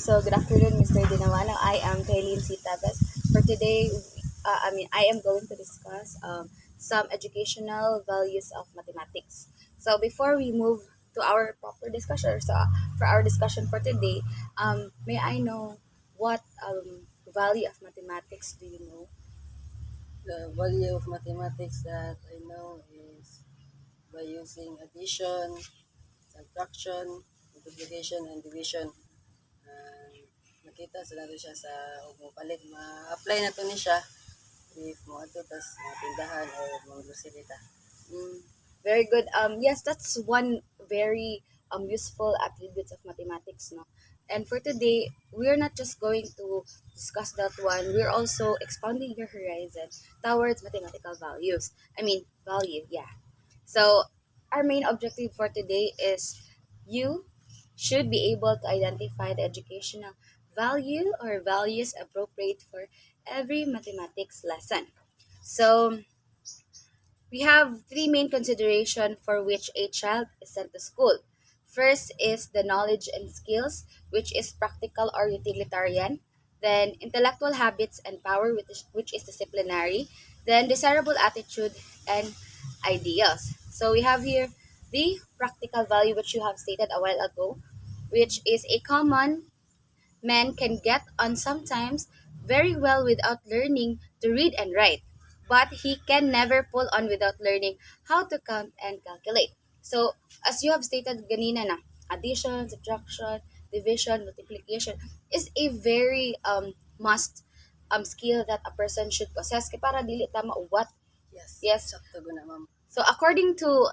So good afternoon, Mr. Dinawanang. I am Kaylin C. Tabas. For today, I am going to discuss some educational values of mathematics. So before we move to our proper discussion, for our discussion for today, may I know what value of mathematics do you know? The value of mathematics that I know is by using addition, subtraction, multiplication, and division. And nakita sa nato siya sa palit. Ma-apply na to ni siya if mo ato tas mga tindahan or mga grocery ta. Mm, very good. Yes, that's one very useful attributes of mathematics, no. And for today, we're not just going to discuss that one. We're also expanding your horizon towards mathematical values. Value, yeah. So, our main objective for today is you should be able to identify the educational value or values appropriate for every mathematics lesson. So, we have three main considerations for which a child is sent to school. First is the knowledge and skills, which is practical or utilitarian. Then intellectual habits and power, which is disciplinary. Then desirable attitude and ideals. So we have here the practical value, which you have stated a while ago, which is a common man can get on sometimes very well without learning to read and write, but he can never pull on without learning how to count and calculate. So, as you have stated ganina na, addition, subtraction, division, multiplication is a very must skill that a person should possess kay para dili tama what. Yes. Yes. Sakto guna ma'am. So according to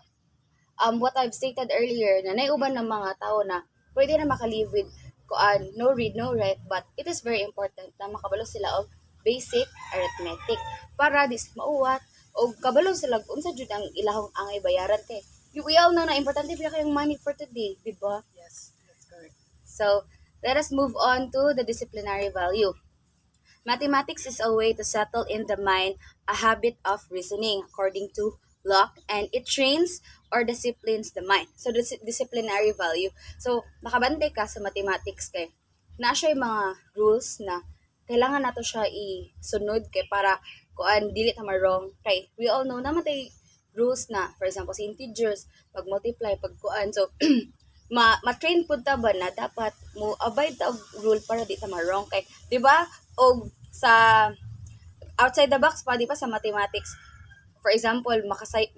what I've stated earlier, na naiuban ng mga tao na pwede na makalive with no read, no write, but it is very important na makabalo sila og basic arithmetic para di sila mauwat o kabalo sila kung unsa jud ang ilahong angay bayaran kay we all know na importante pila kayong money for today, di ba? Yes, that's correct. So, let us move on to the disciplinary value. Mathematics is a way to settle in the mind a habit of reasoning according to Locke, and it trains or disciplines the mind. So, disciplinary value. So, nakabantay ka sa mathematics kay na siya yung mga rules na kailangan nato siya isunod kay para kuan dili ta wrong kay we all know naman tay rules na for example sa integers pag multiply pag kuan so ma-train pud ta ba na dapat mo abide ta og rule para di ta wrong kay di ba og sa outside the box pa di ba sa mathematics for example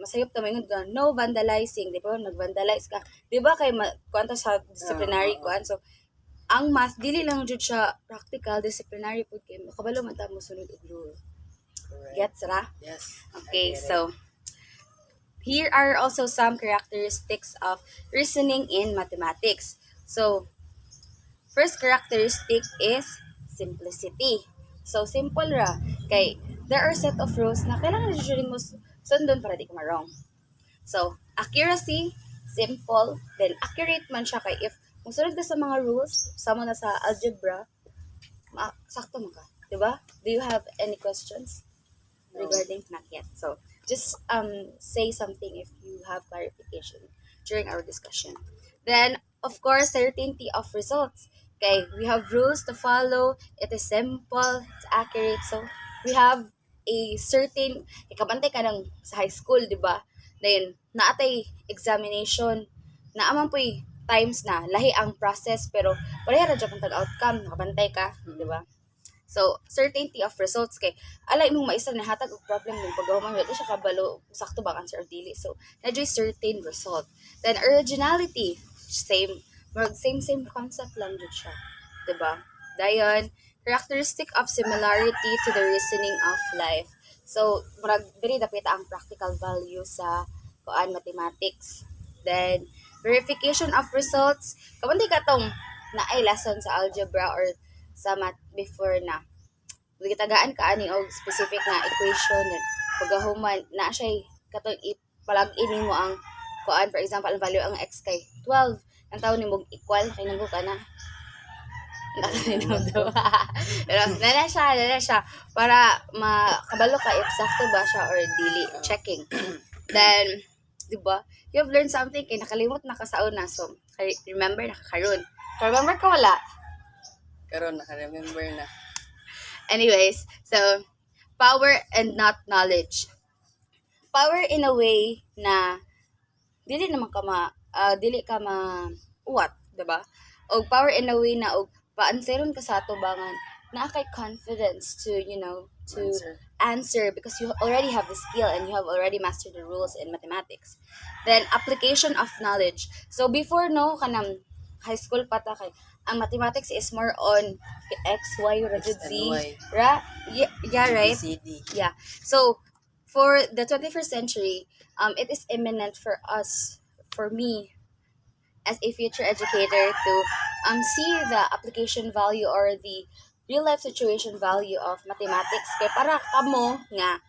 masayop ta mingon ka no vandalizing di ba nag-vandalize ka di ba kay kuanta sa disciplinary kuan so ang math dili lang jud siya practical disciplinary pud kay makabalo man ta mo sunod og rule. Correct. Gets ra? Yes. Okay, I get it. so here are also some characteristics of reasoning in mathematics. So, first characteristic is simplicity. So, simple ra. Kay, there are set of rules na kailangan usually mo sundon para di ka ma-wrong. So, accuracy, simple, then accurate man siya kay if musunod ka sa mga rules, sama na sa algebra, sakto mo ka. Diba? Do you have any questions No. regarding? Not yet. So, just say something if you have clarification during our discussion. Then, of course, certainty of results. Okay, we have rules to follow. It is simple, it's accurate. So, we have a certain, ikabantay ka ng sa high school, di ba? Then, naatay examination, naaman po'y times na lahi ang process pero pareha ra jud ang outcome nakabantay ka, di ba? So, certainty of results kay alay mong maisa na hatag og problem ng paggahuman wala siya kabalo sakto ba ang answer or dili. So, nadyo'y certain result. Then originality, same concept lang jud siya, 'di ba? Dayon, characteristic of similarity to the reasoning of life. So, murag diri dapat ang practical value sa kuan mathematics. Then, verification of results. Kaman di ka tong na ay lesson sa algebra or sa math before na gitagaan ka ani og specific nga equation then paggahuman na siya katong ipalag-in mo ang kuan for example ang value ang x kay 12 ang tawon nimo equal kay nanggo ka na pero nana siya para makabalo ka if sakto ba siya or dili checking then di ba you have learned something kay nakalimot na ka sa una so remember nakakaron remember ka wala Karon naka-remember na. Anyways, so power and not knowledge. Power in a way na dili ka ma uwat, 'di ba? O power in a way na og paanseron ka sa atubangan na kay confidence to, to Answer. answer because you already have the skill and you have already mastered the rules in mathematics. Then application of knowledge. So before no kanang high school pa ta kay ang mathematics is more on x, y, X z, and Y. yeah, right? ABCD. Yeah. So for the 21st century, it is imminent for us, for me, as a future educator to see the application value or the real life situation value of mathematics. Kay para kamo nga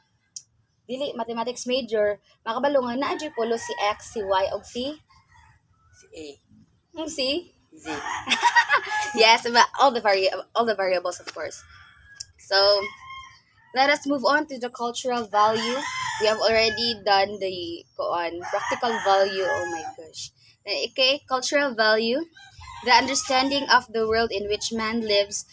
dili mathematics major, makabalo nga naa jud polo si x, si y, og si Si A. si Z. yes, but all the variables, of course. So let us move on to the cultural value. We have already done the practical value. Oh my gosh. Okay, cultural value. The understanding of the world in which man lives,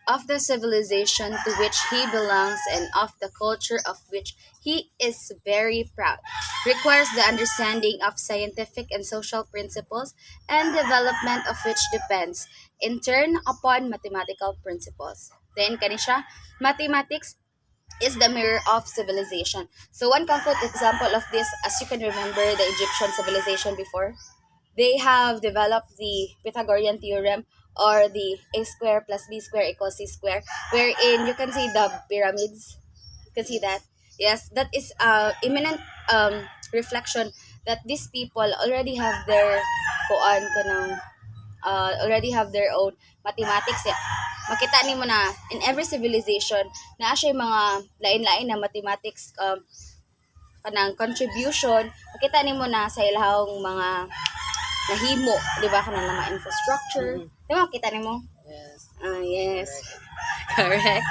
of the civilization to which he belongs, and of the culture of which he is very proud. Requires the understanding of scientific and social principles, and development of which depends, in turn, upon mathematical principles. Then, kanisha, mathematics is the mirror of civilization. So one concrete example of this, as you can remember the Egyptian civilization before, they have developed the Pythagorean theorem, or the a square plus b square equals c square, wherein you can see the pyramids. You can see that. Yes, that is imminent reflection that these people already have their already have their own mathematics. Yeah. Makita nimo na in every civilization na siya mga lain-lain na mathematics kanang contribution. Makita nimo na sa ilahang mga nahimo, di ba, kanang mga infrastructure. Di ba, makita nimo? Yes. Yes. Correct. Correct.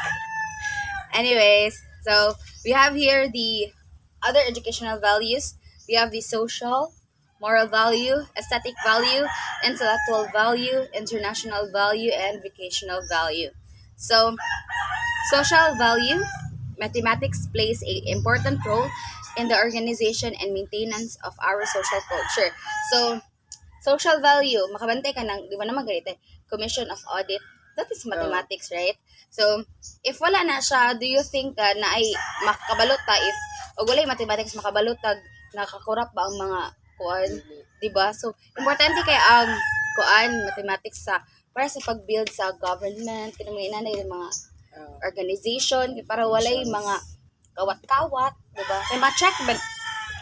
Anyways, so we have here the other educational values. We have the social, moral value, aesthetic value, intellectual value, international value, and vocational value. So, social value, mathematics plays an important role in the organization and maintenance of our social culture. So, social value, makabantay ka ng, di ba naman ganito, Commission of Audit, that is mathematics, right? So, if wala na siya, do you think na ay makabalot ta if, o wala yung mathematics makabalot tag, nakakurap ba ang mga kuan, di ba? So, importante kay ang mathematics para sa pag-build sa government, kinamina na yung mga organization, para walay mga kawat-kawat, di ba? Kaya ma-check ba?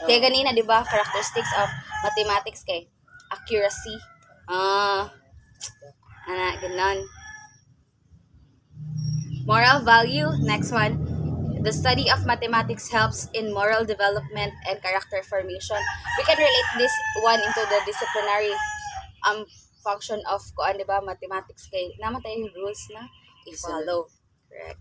Kaya ganina, di ba, characteristics of mathematics kay accuracy. Ganon. Moral value, next one. The study of mathematics helps in moral development and character formation. We can relate this one into the disciplinary function of di ba, mathematics kay naman tayo yung rules na i-follow. Correct.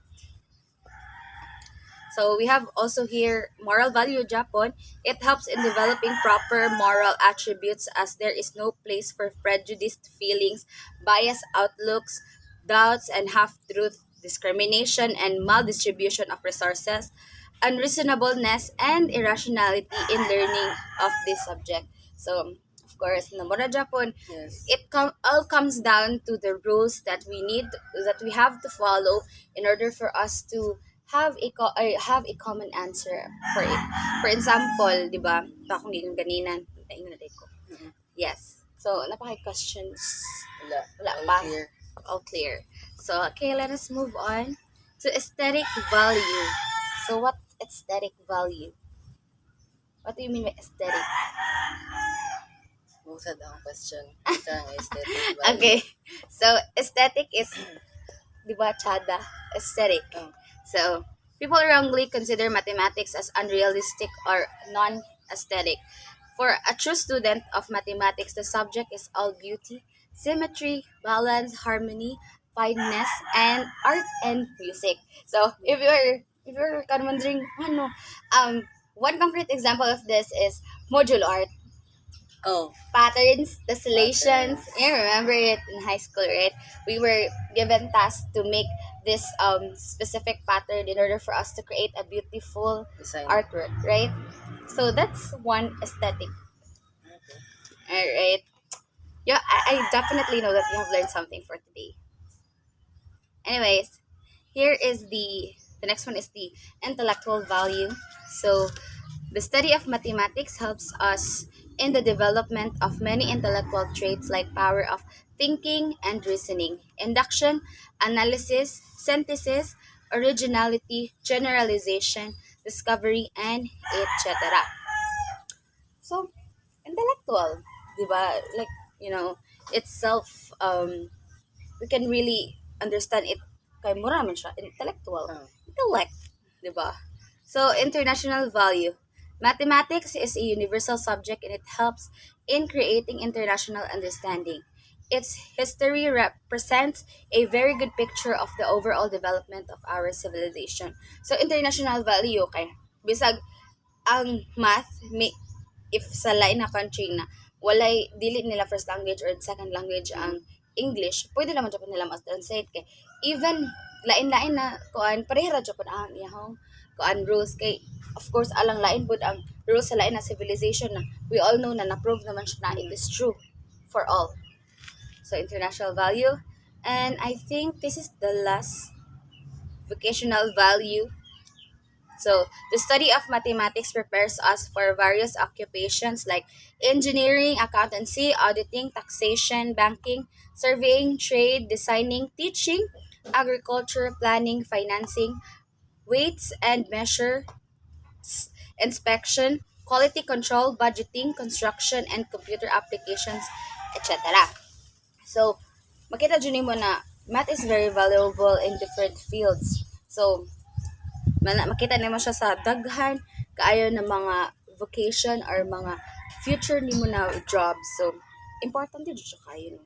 So we have also here moral value Japan. It helps in developing proper moral attributes as there is no place for prejudiced feelings, biased outlooks, doubts and half-truth, discrimination and maldistribution of resources, unreasonableness and irrationality in learning of this subject. So of course, no mura Japan, Yes. it all comes down to the rules that we have to follow in order for us to have a common answer for it. For example, di ba? Ito akong gingon ganina. Hintayin na ko. Mhm. Yes. So, questions. Wala. Wala All pa. clear. All clear. So, okay, let us move on to aesthetic value. So, what aesthetic value? What do you mean by aesthetic? Musad ang question. Isang aesthetic value. Okay. So, aesthetic is, di ba, chada? Aesthetic. Oh. So, people wrongly consider mathematics as unrealistic or non-aesthetic. For a true student of mathematics, the subject is all beauty, symmetry, balance, harmony, fineness, and art and music. So, if you're kind of wondering, one concrete example of this is modular art. Oh, patterns, tessellations. You remember it in high school, right? We were given tasks to make this specific pattern in order for us to create a beautiful design. artwork, right? So that's one aesthetic. Okay. All right. Yeah, I definitely know that you have learned something for today. Anyways, here is the next one is the intellectual value. So the study of mathematics helps us in the development of many intellectual traits like power of thinking and reasoning, induction, analysis, synthesis, originality, generalization, discovery, and etc. So, intellectual, di ba? Like, you know, itself, we can really understand it kay mura man siya, intellectual. Oh, Intellect, di ba? So, international value. Mathematics is a universal subject and it helps in creating international understanding. Its history represents a very good picture of the overall development of our civilization. So, international value, kay bisag ang math, may, if sa lain na country na walay dili nila first language or second language ang English, pwede naman jud nila mas-translate kay even lain-lain na kuan pareha ra jud ang iyahong kuan rules kay of course alang lain pud ang rules sa lain na civilization na we all know na na-prove naman siya na it is true for all. So international value, and I think this is the last vocational value. So, the study of mathematics prepares us for various occupations like engineering, accountancy, auditing, taxation, banking, surveying, trade, designing, teaching, agriculture, planning, financing, weights and measure, inspection, quality control, budgeting, construction, and computer applications, etc. So, makita dyan mo na math is very valuable in different fields. So, makita nimo siya sa daghan kaayo ng mga vocation or mga future nimo na job. So important din siya kayo. No?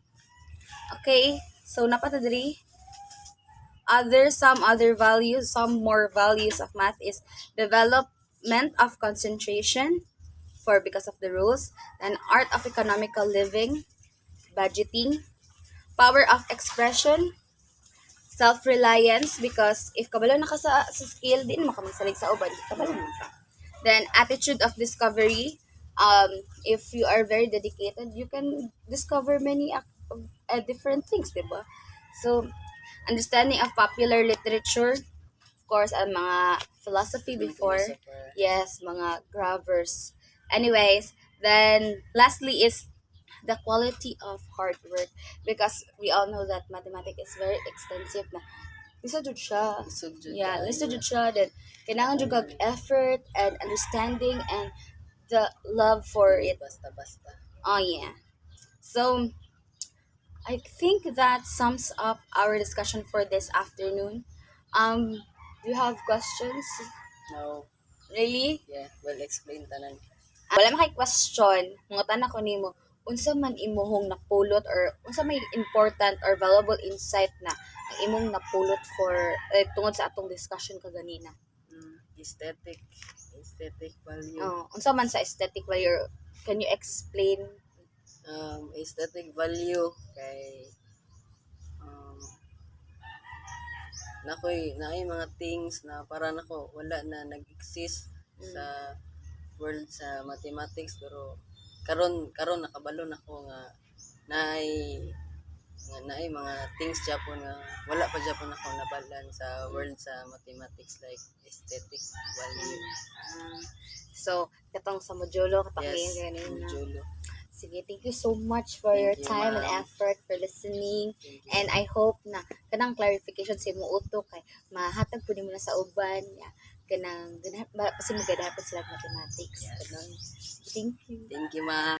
Okay, so napatadri other values, some more values of math is development of concentration for because of the rules, then art of economical living, budgeting, power of expression, self-reliance because if kabalo na ka sa skill, di naman ka magsalig sa uban, kabalo na ka. Then attitude of discovery. If you are very dedicated, you can discover many different things, diba? So, understanding of popular literature, of course, ang mga philosophy before. philosopher. Yes, mga gravers. Anyways, then lastly is the quality of hard work because we all know that mathematics is very extensive na lisa jud siya. Isog jud Yeah, kaayo. lisa jud siya. Then, kailangan jud kag effort and understanding and the love for it. Basta-basta. Oh, yeah. So, I think that sums up our discussion for this afternoon. Do you have questions? No, Really? yeah, well explained tanan. Wala makay question, mga tanan ko nimo, unsa man imuhong napulot or unsa may important or valuable insight na ang imong napulot for tungod sa atong discussion kaganina. Aesthetic value. Oh, unsa man sa aesthetic value, or can you explain? Aesthetic value kay nakoy mga things na para nako wala na nag-exist sa world sa mathematics pero karon nakabalo nako nga naay mga things Japon nga wala pa Japon ako nabalan sa world sa mathematics like aesthetic value. So, katong sa modulo, katong Yes, ganun na. Julo. Sige, thank you so much for Thank your you, time and ma'am. effort for listening. Thank you. And I hope na kanang clarification sa imong utok kay mahatag po nimo na sa uban. Yeah, kanang kasi magadapat sila mathematics. Yes. Ganun. Thank you. Thank you, ma'am.